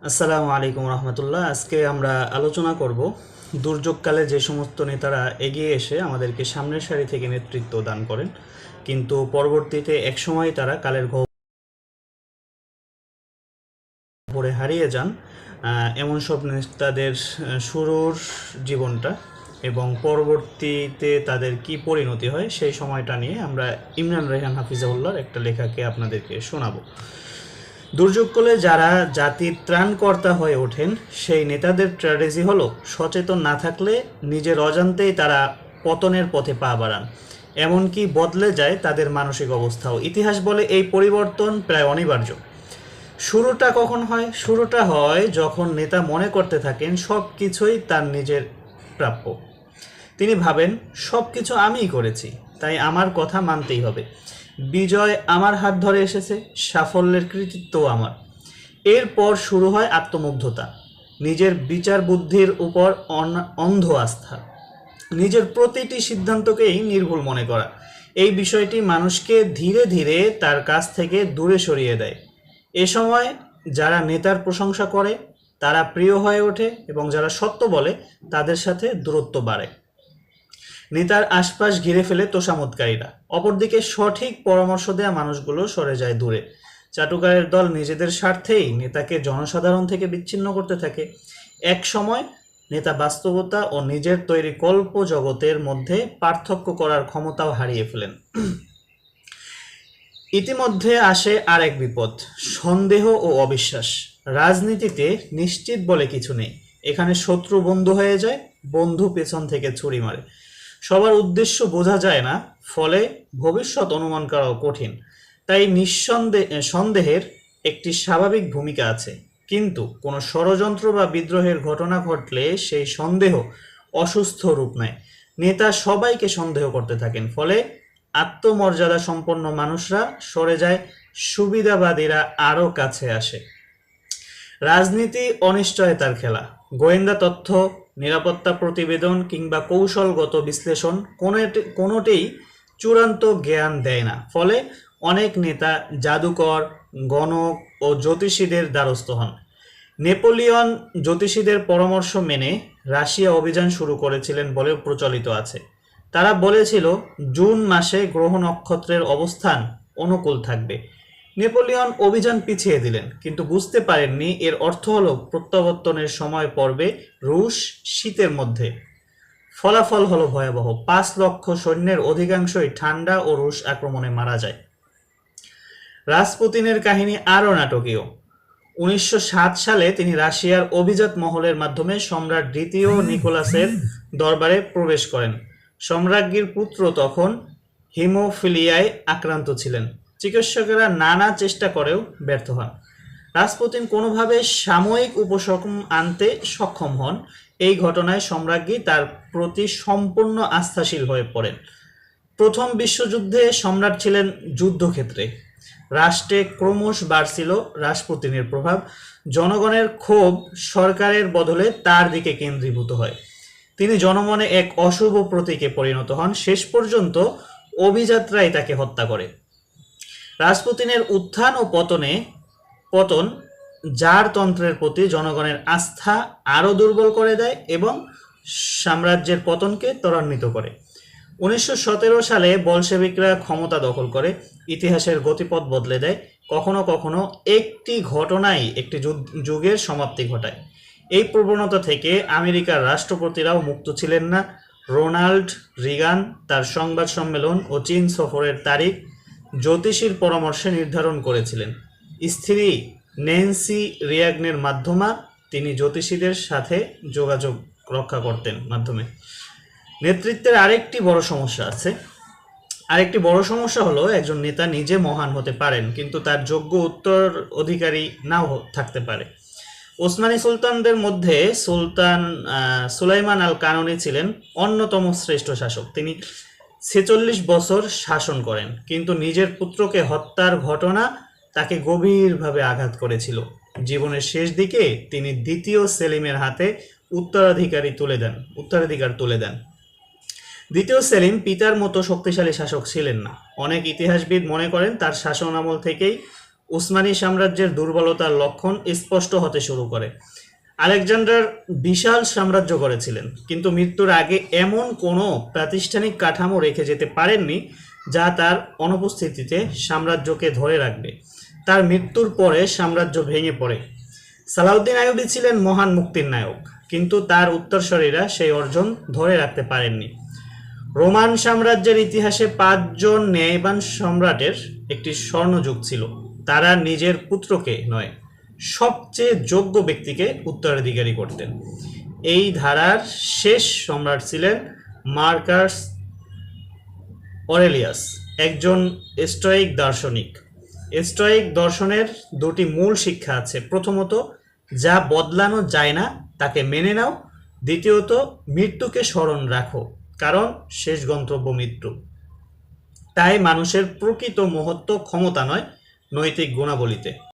আসসালামু আলাইকুম রহমতুল্লাহ। আজকে আমরা আলোচনা করব দুর্যোগকালে যে সমস্ত নেতারা এগিয়ে এসে আমাদেরকে সামনের সারি থেকে নেতৃত্ব দান করেন, কিন্তু পরবর্তীতে একসময় তারা কালের গহ্বরে হারিয়ে যান। এমন সব নেতাদের শুরুর জীবনটা এবং পরবর্তীতে তাদের কি পরিণতি হয় সেই সময়টা নিয়ে আমরা ইমরান রেহান হাফিজাউল্লাহর একটা লেখাকে আপনাদেরকে শোনাবো। দুর্যোগকালে যারা জাতির ত্রাণকর্তা হয়ে ওঠেন সেই নেতাদের স্ট্র্যাটেজি হলো সচেতন না থাকলে নিজের অজান্তেই তারা পতনের পথে পা বাড়ান, এমনকি বদলে যায় তাদের মানসিক অবস্থাও। ইতিহাস বলে এই পরিবর্তন প্রায় অনিবার্য। শুরুটা কখন হয়? শুরুটা হয় যখন নেতা মনে করতে থাকেন সব কিছুই তার নিজের প্রাপ্য। তিনি ভাবেন সব কিছু আমিই করেছি, তাই আমার কথা মানতেই হবে। বিজয় আমার হাত ধরে এসেছে, সাফল্যের কৃতিত্বও আমার। এরপর শুরু হয় আত্মমুগ্ধতা, নিজের বিচার বুদ্ধির উপর অন্ধ আস্থা, নিজের প্রতিটি সিদ্ধান্তকেই নির্ভুল মনে করা। এই বিষয়টি মানুষকে ধীরে ধীরে তার কাছ থেকে দূরে সরিয়ে দেয়। এ সময় যারা নেতার প্রশংসা করে তারা প্রিয় হয়ে ওঠে এবং যারা সত্য বলে তাদের সাথে দূরত্ব বাড়ে। নেতার আশপাশ ঘিরে ফেলে তোষামোদকারীরা, অপরদিকে সঠিক পরামর্শ দেওয়া মানুষগুলো সরে যায় দূরে। চাটুকারের দল নিজেদের স্বার্থেই নেতাকে জনসাধারণ থেকে বিচ্ছিন্ন করতে থাকে। এক সময় নেতা বাস্তবতা ও নিজের তৈরি কল্প জগতের মধ্যে পার্থক্য করার ক্ষমতাও হারিয়ে ফেলেন। ইতিমধ্যে আসে আর এক বিপদ, সন্দেহ ও অবিশ্বাস। রাজনীতিতে নিশ্চিত বলে কিছু নেই। এখানে শত্রু বন্ধু হয়ে যায়, বন্ধু পেছন থেকে ছুরি মারে। সবার উদ্দেশ্য বোঝা যায় না, ফলে ভবিষ্যৎ অনুমান করাও কঠিন। তাই সন্দেহের একটি স্বাভাবিক ভূমিকা আছে, কিন্তু কোনো ষড়যন্ত্র বা বিদ্রোহের ঘটনা ঘটলে সেই সন্দেহ অসুস্থ রূপ নেয়। নেতা সবাইকে সন্দেহ করতে থাকেন, ফলে আত্মমর্যাদা সম্পন্ন মানুষরা সরে যায়, সুবিধাবাদীরা আরও কাছে আসে। রাজনীতি অনিশ্চয়তার খেলা। গোয়েন্দা তথ্য, নিরাপত্তা প্রতিবেদন কিংবা কৌশলগত বিশ্লেষণ কোনোটিই চূড়ান্ত জ্ঞান দেয় না। ফলে অনেক নেতা জাদুকর, গণক ও জ্যোতিষীদের দ্বারস্থ হন। নেপোলিয়ন জ্যোতিষীদের পরামর্শ মেনে রাশিয়া অভিযান শুরু করেছিলেন বলে প্রচলিত আছে। তারা বলেছিল জুন মাসে গ্রহ নক্ষত্রের অবস্থান অনুকূল থাকবে। নেপোলিয়ন অভিযান পিছিয়ে দিলেন, কিন্তু বুঝতে পারেননি এর অর্থ হলো প্রত্যাবর্তনের সময় পড়বে রুশ শীতের মধ্যে। ফলাফল হলো ভয়াবহ। 5 লক্ষ সৈন্যের অধিকাংশই ঠান্ডা ও রুশ আক্রমণে মারা যায়। রাসপুতিনের কাহিনী আরও নাটকীয়। 1907 সালে তিনি রাশিয়ার অভিজাত মহলের মাধ্যমে সম্রাট দ্বিতীয় নিকোলাসের দরবারে প্রবেশ করেন। সম্রাজ্ঞীর পুত্র তখন হিমোফিলিয়ায় আক্রান্ত ছিলেন। চিকিৎসকেরা নানা চেষ্টা করেও ব্যর্থ হন। রাসপুতিন কোনোভাবে সাময়িক উপশম আনতে সক্ষম হন। এই ঘটনায় সম্রাজ্ঞী তার প্রতি সম্পূর্ণ আস্থাশীল হয়ে পড়েন। প্রথম বিশ্বযুদ্ধে সম্রাট ছিলেন যুদ্ধক্ষেত্রে। রাষ্ট্রে ক্রমশ বাড়ছিল রাসপুতিনের প্রভাব। জনগণের ক্ষোভ সরকারের বদলে তার দিকে কেন্দ্রীভূত হয়। তিনি জনমনে এক অশুভ প্রতীকে পরিণত হন। শেষ পর্যন্ত অভিযাত্রাই তাকে হত্যা করে। রাসপুতিনের উত্থান ও পতন জারতন্ত্রের প্রতি জনগণের আস্থা আরও দুর্বল করে দেয় এবং সাম্রাজ্যের পতনকে ত্বরান্বিত করে। 1917 সালে বলশেভিকরা ক্ষমতা দখল করে ইতিহাসের গতিপথ বদলে দেয়। কখনো কখনো একটি ঘটনাই একটি যুগের সমাপ্তি ঘটায়। এই প্রবণতা থেকে আমেরিকার রাষ্ট্রপতিরাও মুক্ত ছিলেন না। রোনাল্ড রিগান তার সংবাদ সম্মেলন ও চীন সফরের তারিখ জ্যোতিষীর পরামর্শে নির্ধারণ করেছিলেন। স্ত্রী ন্যান্সি রিয়াগনের মাধ্যমে তিনি জ্যোতিষীদের সাথে যোগাযোগ রক্ষা করতেন মাধ্যমে। নেতৃত্বের আরেকটি বড় সমস্যা হলো একজন নেতা নিজে মহান হতে পারেন, কিন্তু তার যোগ্য উত্তরাধিকারী নাও থাকতে পারে। ওসমানী সুলতানদের মধ্যে সুলতান সুলাইমান আল কানুনি ছিলেন অন্যতম শ্রেষ্ঠ শাসক। তিনি 46 বছর শাসন করেন, কিন্তু নিজের পুত্রকে হত্যার ঘটনা তাকে গভীরভাবে আঘাত করেছিল। জীবনের শেষ দিকে তিনি দ্বিতীয় সেলিমের হাতে উত্তরাধিকার তুলে দেন। দ্বিতীয় সেলিম পিতার মতো শক্তিশালী শাসক ছিলেন না। অনেক ইতিহাসবিদ মনে করেন তার শাসন আমল থেকেই উসমানী সাম্রাজ্যের দুর্বলতার লক্ষণ স্পষ্ট হতে শুরু করে। আলেকজান্ডার বিশাল সাম্রাজ্য গড়েছিলেন, কিন্তু মৃত্যুর আগে এমন কোনো প্রাতিষ্ঠানিক কাঠামো রেখে যেতে পারেননি যা তার অনুপস্থিতিতে সাম্রাজ্যকে ধরে রাখবে। তার মৃত্যুর পরে সাম্রাজ্য ভেঙে পড়ে। সালাউদ্দিন আইয়ুবী ছিলেন মহান মুক্তির নায়ক, কিন্তু তার উত্তরসূরিরা সেই অর্জন ধরে রাখতে পারেননি। রোমান সাম্রাজ্যের ইতিহাসে 5 জন ন্যায়বান সম্রাটের একটি স্বর্ণযুগ ছিল। তারা নিজের পুত্রকে নয়, সবচেয়ে যোগ্য ব্যক্তিকে উত্তরাধিকারী করতেন। এই ধারার শেষ সম্রাট ছিলেন মার্কাস অরেলিয়াস, একজন স্টোয়িক দার্শনিক। স্টোয়িক দর্শনের দুটি মূল শিক্ষা আছে। প্রথমত, যা বদলানো যায় না তাকে মেনে নাও। দ্বিতীয়ত, মৃত্যুকে স্মরণ রাখো, কারণ শেষ গন্তব্য মৃত্যু। তাই মানুষের প্রকৃত মহত্ব ক্ষমতা নয়, নৈতিক গুণাবলীতে।